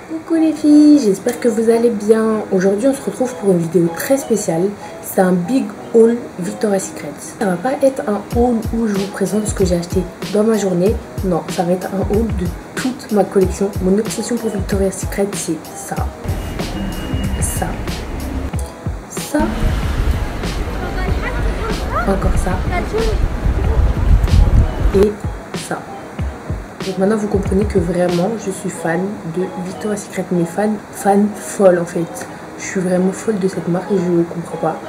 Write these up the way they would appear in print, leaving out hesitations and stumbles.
Coucou les filles, j'espère que vous allez bien. Aujourd'hui on se retrouve pour une vidéo très spéciale. C'est un big haul Victoria's Secret. Ça va pas être un haul où je vous présente ce que j'ai acheté dans ma journée. Non, ça va être un haul de toute ma collection. Mon obsession pour Victoria's Secret, c'est ça. Ça. Ça. Encore ça. Et ça. Donc maintenant vous comprenez que vraiment je suis fan de Victoria's Secret, mais fan folle en fait. Je suis vraiment folle de cette marque et je ne comprends pas.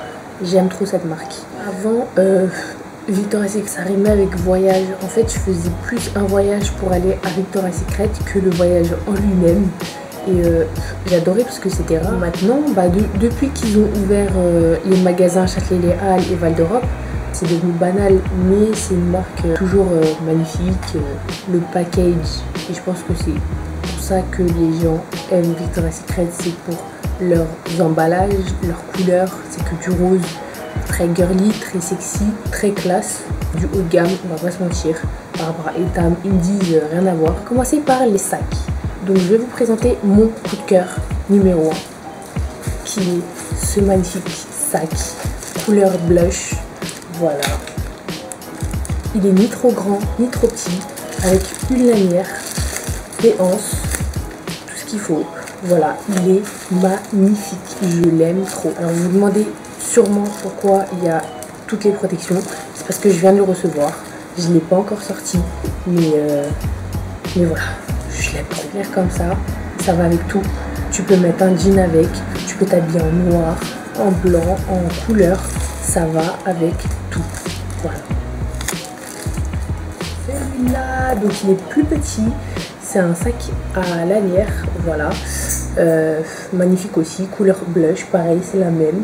J'aime trop cette marque. Avant Victoria's Secret ça rimait avec voyage. En fait je faisais plus un voyage pour aller à Victoria's Secret que le voyage en lui-même. Et j'adorais parce que c'était rare. Maintenant, depuis qu'ils ont ouvert les magasins Châtelet-Les Halles et Val d'Europe, c'est devenu banal, mais c'est une marque toujours magnifique, le package, et je pense que c'est pour ça que les gens aiment Victoria's Secret, c'est pour leurs emballages, leurs couleurs, c'est que du rose, très girly, très sexy, très classe, du haut de gamme, on va pas se mentir, par rapport à Etam, Indies, rien à voir. Commencer par les sacs, donc je vais vous présenter mon coup de cœur numéro 1, qui est ce magnifique sac, couleur blush. Voilà, il est ni trop grand ni trop petit, avec une lanière, des anses, tout ce qu'il faut. Voilà, il est magnifique, je l'aime trop. Alors vous vous demandez sûrement pourquoi il y a toutes les protections, c'est parce que je viens de le recevoir. Je ne l'ai pas encore sorti, mais voilà, je l'aime trop. L'air comme ça va avec tout. Tu peux mettre un jean avec, tu peux t'habiller en noir, en blanc, en couleur. Ça va avec tout. Voilà. Celui-là, donc il est plus petit. C'est un sac à lanière. Voilà. Magnifique aussi. Couleur blush. Pareil, c'est la même.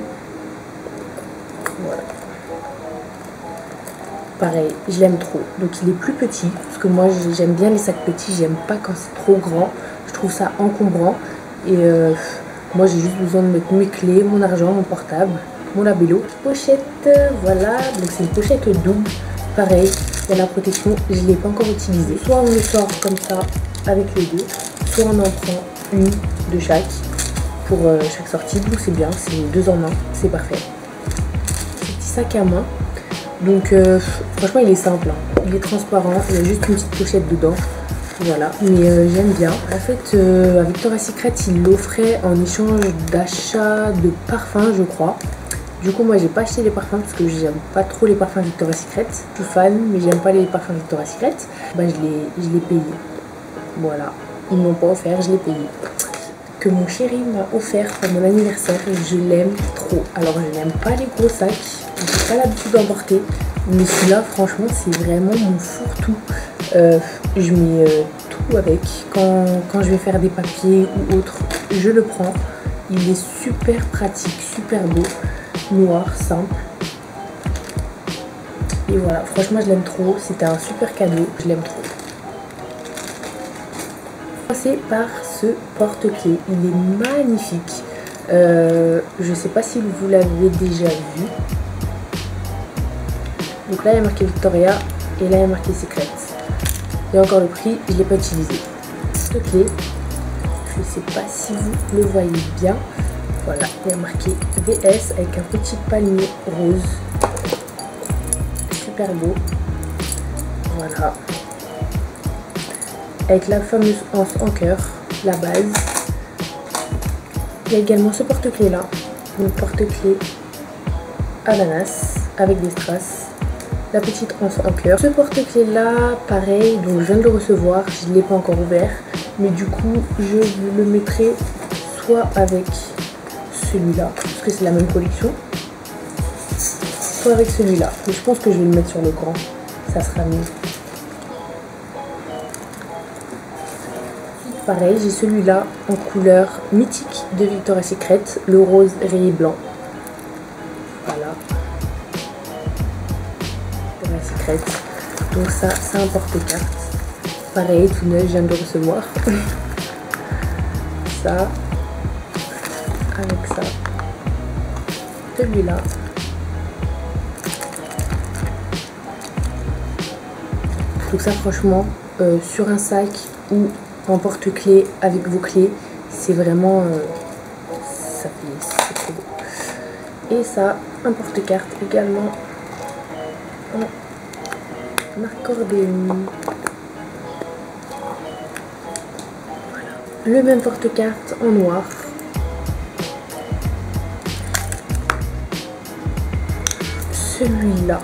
Voilà. Pareil, je l'aime trop. Donc il est plus petit. Parce que moi, j'aime bien les sacs petits. J'aime pas quand c'est trop grand. Je trouve ça encombrant. Et moi, j'ai juste besoin de mettre mes clés, mon argent, mon portable. Mon labello, pochette, voilà, donc c'est une pochette double, pareil, il y a la protection, je ne l'ai pas encore utilisée. Soit on le sort comme ça avec les deux, soit on en prend une de chaque pour chaque sortie, donc c'est bien, c'est 2 en 1, c'est parfait. Petit sac à main, donc franchement il est simple, hein. Il est transparent, il y a juste une petite pochette dedans. Voilà, mais j'aime bien. En fait, à Victoria's Secret, ils l'offraient en échange d'achat de parfums, je crois. Du coup, moi, j'ai pas acheté les parfums parce que j'aime pas trop les parfums Victoria's Secret. Je suis fan, mais j'aime pas les parfums Victoria's Secret. Je l'ai payé. Voilà, ils m'ont pas offert, je l'ai payé. Que mon chéri m'a offert pour mon anniversaire et je l'aime trop. Alors, je n'aime pas les gros sacs, j'ai pas l'habitude d'en porter. Mais celui-là, franchement, c'est vraiment mon fourre-tout. Je mets tout avec. Quand je vais faire des papiers ou autre, je le prends. Il est super pratique, super beau. Noir, simple. Et voilà, franchement, je l'aime trop. C'était un super cadeau. Je l'aime trop. On va commencer par ce porte-clés. Il est magnifique. Je sais pas si vous l'avez déjà vu. Donc là, il y a marqué Victoria et là, il y a marqué Secret. Et encore le prix, je ne l'ai pas utilisé. Porte-clés. Je ne sais pas si vous le voyez bien. Voilà, il y a marqué VS avec un petit palmier rose. Super beau. Voilà. Avec la fameuse anse en cœur, la base. Il y a également ce porte-clés là. Donc porte-clés ananas avec des strass. La petite anse en cœur. Ce porte-clés là, pareil, donc je viens de le recevoir. Je ne l'ai pas encore ouvert. Mais du coup, je le mettrai soit avec celui-là, parce que c'est la même collection, soit avec celui-là. Mais je pense que je vais le mettre sur le grand, ça sera mieux. Pareil, j'ai celui-là en couleur mythique de Victoria's Secret, le rose rayé blanc. Voilà. Victoria's Secret. Donc ça, c'est un porte-carte. Pareil, tout neuf, je viens de le recevoir. Ça. Avec ça, celui-là, donc ça franchement sur un sac ou en porte-clés avec vos clés, c'est vraiment... c'est trop beau. Et ça, un porte-carte également en accordéon. Voilà. Le même porte-carte en noir. Celui-là,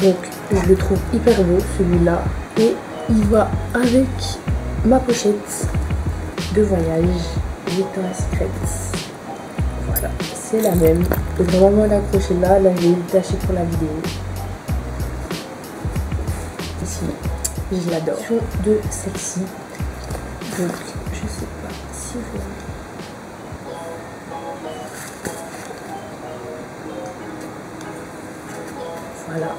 donc je le trouve hyper beau celui-là, et il va avec ma pochette de voyage Victoria's Secret. Voilà, c'est la même. Je vais vraiment l'accrocher là, là je vais le tâcher pour la vidéo. Ici, je l'adore. De celle-ci, donc je sais pas si vous... Voilà.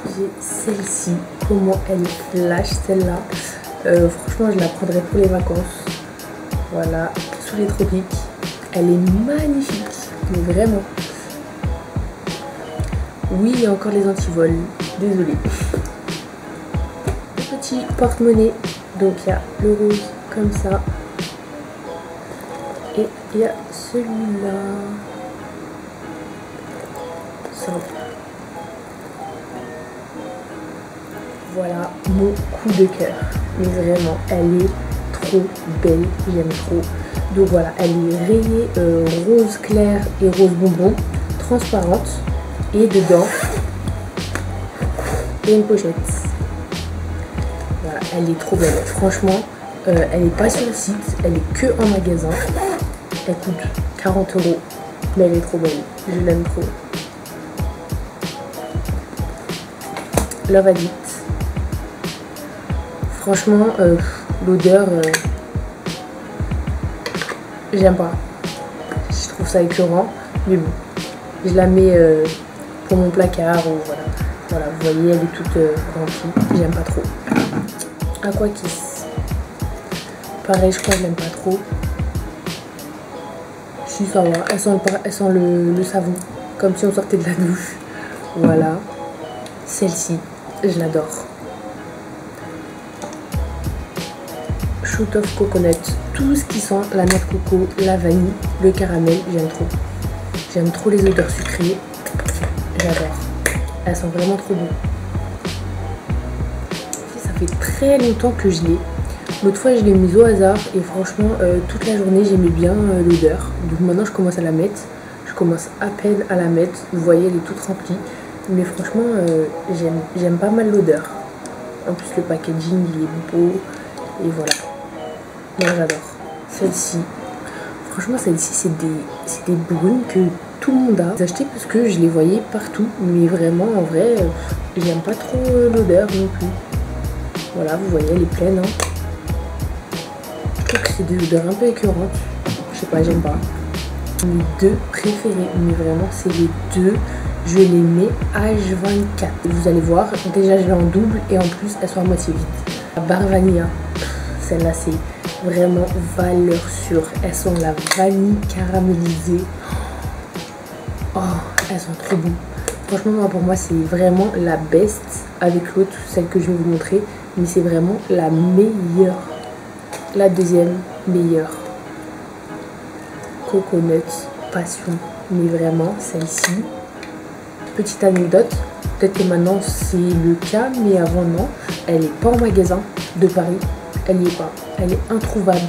J'ai celle-ci. Comment elle est flash celle-là. Franchement, je la prendrai pour les vacances. Voilà. Sous les tropiques. Elle est magnifique. Mais vraiment. Oui, il y a encore les antivols. Désolée. Le petit porte-monnaie. Donc, il y a le rose comme ça. Et il y a celui-là. Voilà mon coup de cœur. Mais vraiment, elle est trop belle. J'aime trop. Donc voilà, elle est rayée rose clair et rose bonbon, transparente. Et dedans, il y a une pochette. Voilà, elle est trop belle. Franchement, elle n'est pas sur le site. Elle est que en magasin. Elle coûte 40 €. Mais elle est trop belle. Je l'aime trop. Love Addict. Franchement, l'odeur, j'aime pas. Je trouve ça écœurant, mais bon, je la mets pour mon placard ou voilà. Voilà, vous voyez, elle est toute remplie. J'aime pas trop. Aqua Kiss. Pareil, je crois que je l'aime pas trop. Si ça va, elle sent le savon, comme si on sortait de la douche. Voilà. Celle-ci, je l'adore. Shoot of Coconut. Tout ce qui sent la noix de coco, la vanille, le caramel, j'aime trop. J'aime trop les odeurs sucrées. J'adore. Elles sont vraiment trop bonnes. Ça fait très longtemps que je l'ai. L'autre fois, je l'ai mise au hasard et franchement, toute la journée, j'aimais bien l'odeur. Donc maintenant, je commence à la mettre. Je commence à peine à la mettre. Vous voyez, elle est toute remplie. Mais franchement, j'aime pas mal l'odeur. En plus, le packaging, il est beau. Et voilà. Moi, j'adore. Celle-ci. Franchement, celle-ci, c'est des brunes que tout le monde a. J'ai acheté parce que je les voyais partout. Mais vraiment, en vrai, j'aime pas trop l'odeur non plus. Voilà, vous voyez, elle est pleine. Hein. Je trouve que c'est des odeurs un peu écœurantes. Je sais pas, j'aime pas. Mes deux préférés. Mais vraiment, c'est les deux. Je les mets H24. Vous allez voir, déjà je l'ai en double et en plus elles sont à moitié vides. La barre vanilla, celle-là c'est vraiment valeur sûre. Elles sont la vanille caramélisée. Oh, elles sont trop bonnes. Franchement, moi, pour moi c'est vraiment la best avec l'autre, celle que je vais vous montrer. Mais c'est vraiment la meilleure. La deuxième meilleure. Coconut, passion. Mais vraiment, celle-ci. Petite anecdote, peut-être que maintenant c'est le cas, mais avant non, elle n'est pas en magasin de Paris, elle n'y est pas, elle est introuvable,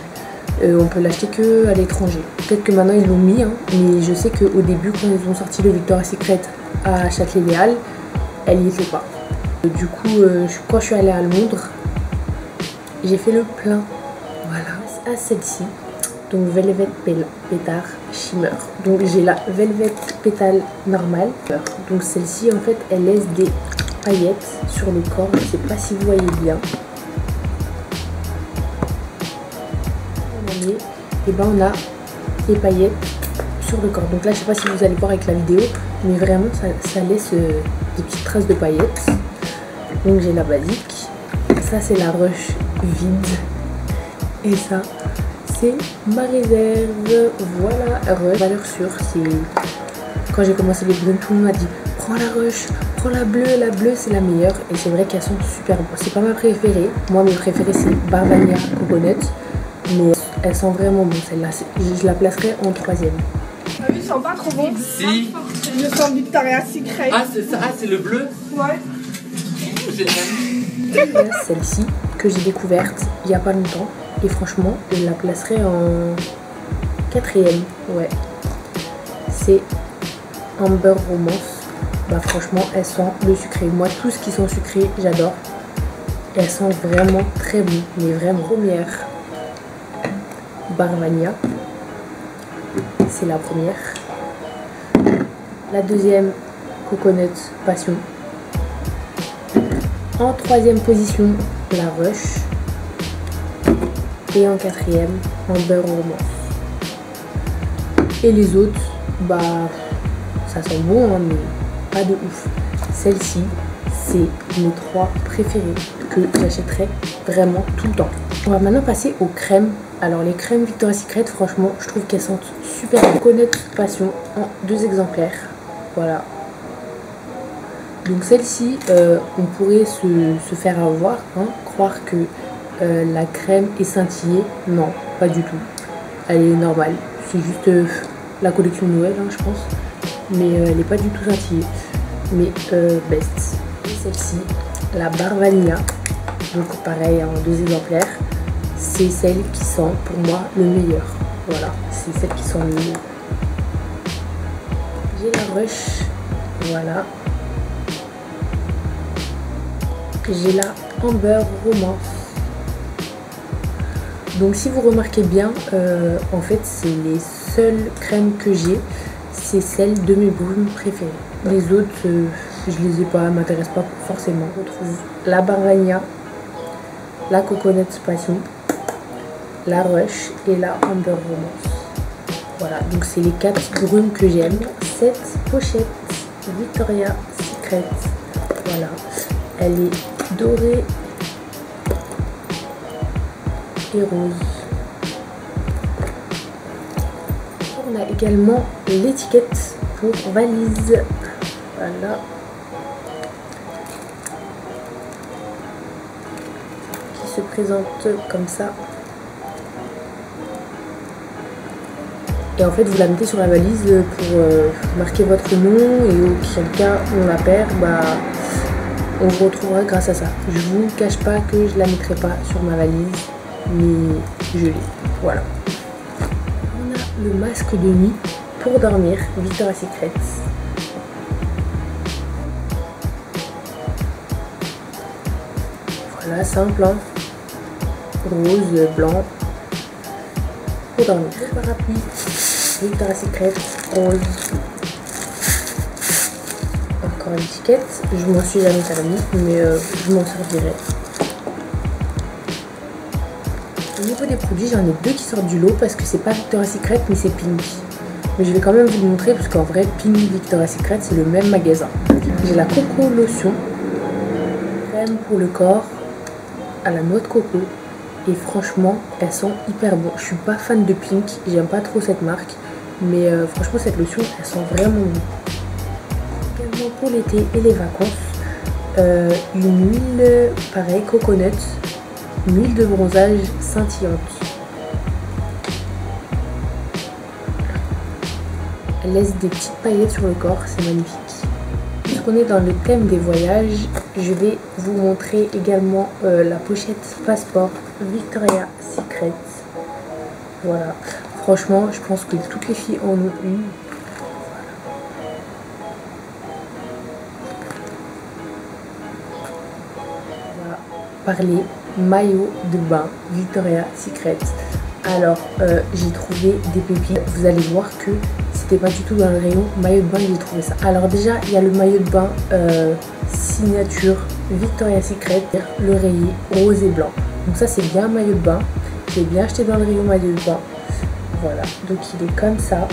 on peut l'acheter que à l'étranger. Peut-être que maintenant ils l'ont mis, hein, mais je sais qu'au début quand ils ont sorti le Victoria's Secret à Châtelet-Léal, elle n'y était pas. Du coup, quand je suis allée à Londres, j'ai fait le plein, voilà, à celle-ci. Donc Velvet Petal Shimmer. Donc j'ai la Velvet Petal normale. Donc celle-ci en fait elle laisse des paillettes sur le corps. Je sais pas si vous voyez bien. Et ben on a des paillettes sur le corps. Donc là je sais pas si vous allez voir avec la vidéo, mais vraiment ça laisse des petites traces de paillettes. Donc j'ai la basique. Ça c'est la rush vide. Et ça c'est ma réserve. Voilà, rush, valeur sûre. C'est quand j'ai commencé les brunes, tout le monde m'a dit prends pour la bleue c'est la meilleure et c'est vrai qu'elles sont super bonnes. C'est pas ma préférée, moi mes préférées c'est Barvania Coconut, mais elles sont vraiment bonnes celle-là. Je la placerai en 3e. Ah oui, ils sont pas trop bons. Si. Je sens Victoria's Secret. Ah, c'est ça, c'est le bleu. Ouais. J'aime. Celle-ci que j'ai découverte il y a pas longtemps et franchement je la placerai en 4e. Ouais. C'est Amber Romance. Bah franchement elles sont le sucré. Moi tout ce qui sont sucrés j'adore. Elles sont vraiment très bonnes. Mais vraiment première. Barvania. C'est la première. La deuxième, Coconut Passion. En 3e position, la Rush. Et en 4e, Amber Romance. Et les autres, bah, ça sent bon, hein, mais pas de ouf. Celle-ci, c'est mes 3 préférées que j'achèterai vraiment tout le temps. On va maintenant passer aux crèmes. Alors les crèmes Victoria's Secret, franchement, je trouve qu'elles sentent super bon. Coconut Passion en 2 exemplaires. Voilà. Donc celle-ci, on pourrait se faire avoir, hein, croire que la crème est scintillée. Non, pas du tout. Elle est normale. C'est juste la collection Noël, hein, je pense. Mais elle n'est pas du tout scintillée. Mais best. Et celle-ci, la Barvania. Donc pareil, en 2 exemplaires. C'est celle qui sent pour moi le meilleur. Voilà, c'est celle qui sent le mieux. J'ai la Rush. Voilà. J'ai la Amber Romance. Donc si vous remarquez bien, en fait c'est les seules crèmes que j'ai, c'est celles de mes brumes préférées. Les autres, je les ai pas, elles m'intéressent pas forcément. On retrouve la Barvania, la Coconut Passion, la Rush et la Amber Romance. Voilà, donc c'est les 4 brumes que j'aime. Cette pochette Victoria's Secret, voilà, elle est dorée et rose. On a également l'étiquette pour valise. Voilà. Qui se présente comme ça. Et en fait, vous la mettez sur la valise pour marquer votre nom et auquel cas on la perd, bah, on vous retrouvera grâce à ça. Je vous cache pas que je la mettrai pas sur ma valise, mais je l'ai. Voilà. On a le masque de nuit pour dormir, Victoria's Secret. Voilà, simple, hein. Rose, blanc. Pour dormir. Le parapluie Victoria's Secret rose. Encore une étiquette. Je m'en suis jamais servi, mais je m'en servirai. Au niveau des produits, j'en ai 2 qui sortent du lot parce que c'est pas Victoria's Secret, mais c'est Pink. Mais je vais quand même vous le montrer parce qu'en vrai, Pink Victoria's Secret, c'est le même magasin. J'ai la Coco Lotion, crème pour le corps à la noix de coco. Et franchement, elles sont hyper bonnes. Je suis pas fan de Pink, j'aime pas trop cette marque. Mais franchement, cette lotion, elles sont vraiment bonnes. Également pour l'été et les vacances, une huile, pareil, coconut. Une huile de bronzage scintillante. Elle laisse des petites paillettes sur le corps, c'est magnifique. Puisqu'on est dans le thème des voyages, je vais vous montrer également la pochette passeport Victoria's Secret. Voilà, franchement, je pense que toutes les filles en ont une. Voilà. Parler maillot de bain Victoria's Secret. Alors j'ai trouvé des pépites. Vous allez voir que c'était pas du tout dans le rayon maillot de bain que j'ai trouvé ça. Alors déjà il y a le maillot de bain signature Victoria's Secret, le rayé rose et blanc. Donc ça c'est bien un maillot de bain. J'ai bien acheté dans le rayon maillot de bain. Voilà, donc il est comme ça.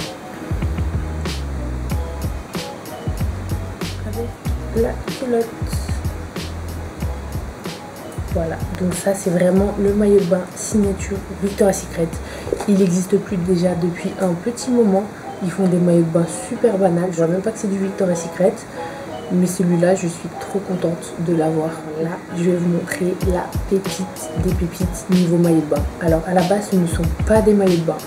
Avec la culotte. Voilà, donc ça c'est vraiment le maillot de bain signature Victoria's Secret. Il n'existe plus déjà depuis un petit moment. Ils font des maillots de bain super banals. Je ne vois même pas que c'est du Victoria's Secret. Mais celui-là, je suis trop contente de l'avoir. Là, je vais vous montrer la pépite des pépites niveau maillot de bain. Alors, à la base, ce ne sont pas des maillots de bain.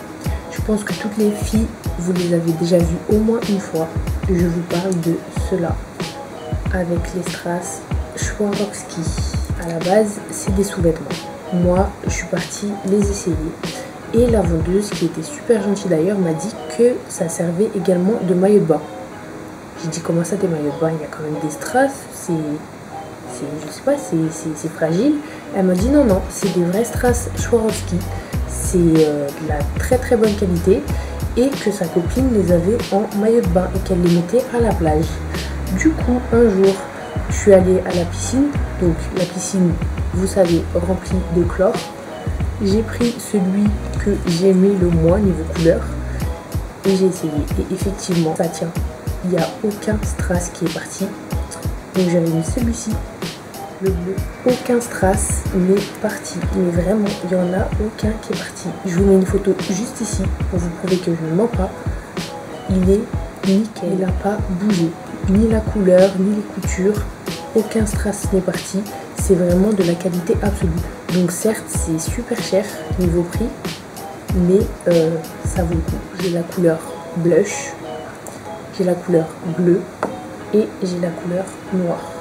Je pense que toutes les filles, vous les avez déjà vus au moins une fois. Je vous parle de ceux-là, avec les strass Swarovski. À la base, c'est des sous-vêtements. Moi, je suis partie les essayer. Et la vendeuse, qui était super gentille d'ailleurs, m'a dit que ça servait également de maillot de bain. J'ai dit comment ça des maillots de bain, il y a quand même des strass, je sais pas, c'est fragile. Elle m'a dit non, c'est des vrais strass Swarovski. C'est de la très très bonne qualité et que sa copine les avait en maillot de bain et qu'elle les mettait à la plage. Du coup, un jour, je suis allée à la piscine. Donc la piscine, vous savez, remplie de chlore. J'ai pris celui que j'aimais le moins niveau couleur et j'ai essayé. Et effectivement, ça tient. Il n'y a aucun strass qui est parti. Donc j'avais mis celui-ci, le bleu. Aucun strass n'est parti. Mais vraiment, il n'y en a aucun qui est parti. Je vous mets une photo juste ici pour vous prouver que je ne mens pas. Il est nickel. Il n'a pas bougé. Ni la couleur, ni les coutures. Aucun strass n'est parti. C'est vraiment de la qualité absolue. Donc certes, c'est super cher niveau prix. Mais ça vaut le coup. J'ai la couleur blush. J'ai la couleur bleue et j'ai la couleur noire.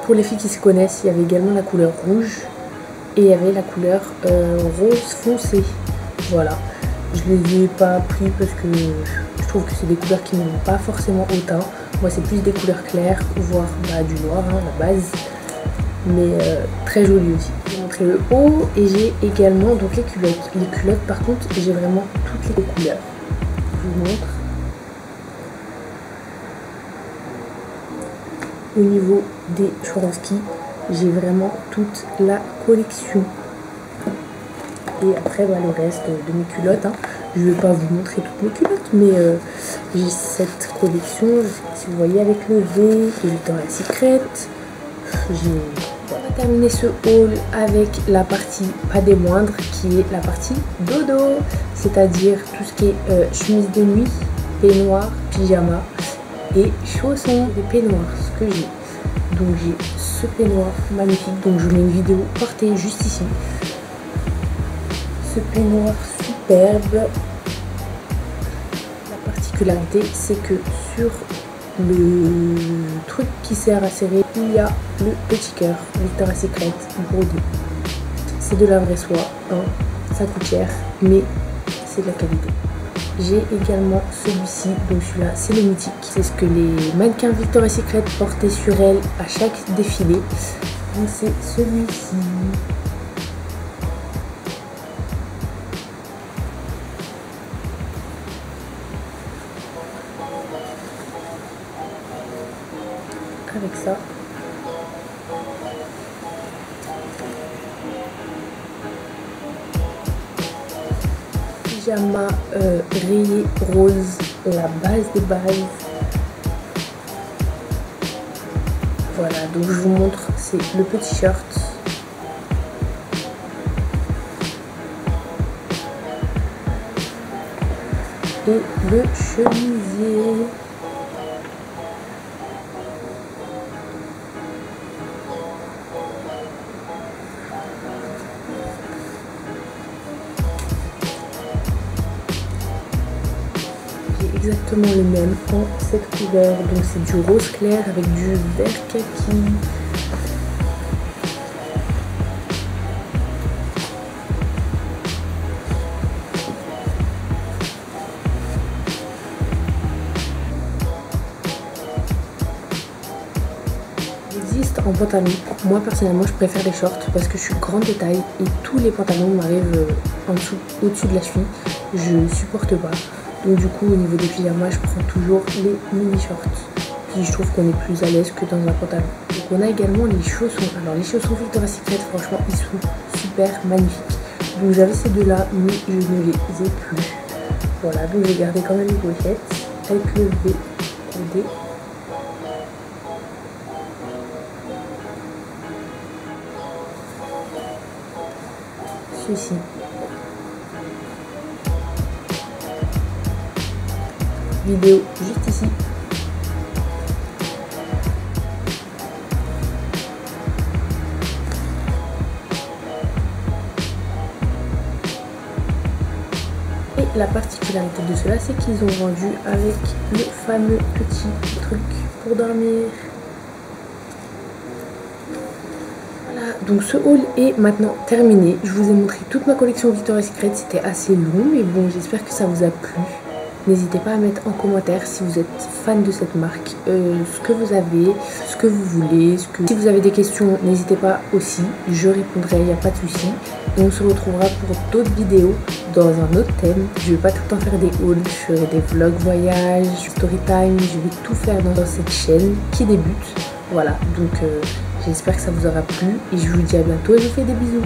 Pour les filles qui se connaissent, il y avait également la couleur rouge et il y avait la couleur rose foncé. Voilà, je les ai pas pris parce que je trouve que c'est des couleurs qui ne vont pas forcément au teint. Moi, c'est plus des couleurs claires, voire du noir, la base. Mais très joli aussi. Je vais montrer le haut et j'ai également donc les culottes. Les culottes, par contre, j'ai vraiment toutes les couleurs. Je vous montre. Au niveau des Swarovski, j'ai vraiment toute la collection. Et après, le reste de mes culottes. Je ne vais pas vous montrer toutes mes culottes, mais j'ai cette collection. Si vous voyez avec le V, de Victoria's Secret. On va terminer ce haul avec la partie pas des moindres, qui est la partie dodo. C'est-à-dire tout ce qui est chemise de nuit, peignoir, pyjama et chaussons. Des peignoirs, ce que j'ai. Donc j'ai ce peignoir magnifique. Donc je vous mets une vidéo portée juste ici. Ce peignoir superbe. La particularité, c'est que sur le truc qui sert à serrer, il y a le petit cœur Victoria's Secret brodé. C'est de la vraie soie, ça coûte cher, mais c'est de la qualité. J'ai également celui-ci, donc celui-là c'est le mythique. C'est ce que les mannequins Victoria's Secret portaient sur elles à chaque défilé. Donc c'est celui-ci. Avec ça. Pyjama rayé rose, la base des bases. Voilà, donc je vous montre, c'est le petit shirt. Et le chemisier. Exactement le même en cette couleur, donc c'est du rose clair avec du vert kaki. Il existe en pantalon. Moi personnellement je préfère les shorts parce que je suis grande de taille et tous les pantalons m'arrivent en dessous, au-dessus de la cheville. Je supporte pas. Donc du coup au niveau des pyjamas je prends toujours les mini shorts. Puis je trouve qu'on est plus à l'aise que dans un pantalon. Donc on a également les chaussons. Alors les chaussons Victoria's Secret, franchement ils sont super magnifiques. Donc j'avais ces deux là mais je ne les ai plus. Voilà, donc j'ai gardé quand même les pochettes avec le V codé. Ceci. Vidéo juste ici. la particularité de cela, c'est qu'ils ont vendu avec le fameux petit truc pour dormir. Voilà, donc ce haul est maintenant terminé. Je vous ai montré toute ma collection Victoria's Secret, c'était assez long, mais bon, j'espère que ça vous a plu. N'hésitez pas à mettre en commentaire si vous êtes fan de cette marque, ce que vous avez, ce que vous voulez. Si vous avez des questions, n'hésitez pas aussi, je répondrai, il n'y a pas de souci. Et on se retrouvera pour d'autres vidéos dans un autre thème. Je ne vais pas tout le temps faire des hauls, je ferai des vlogs voyages, story time, je vais tout faire dans cette chaîne qui débute. Voilà, donc j'espère que ça vous aura plu et je vous dis à bientôt et je vous fais des bisous.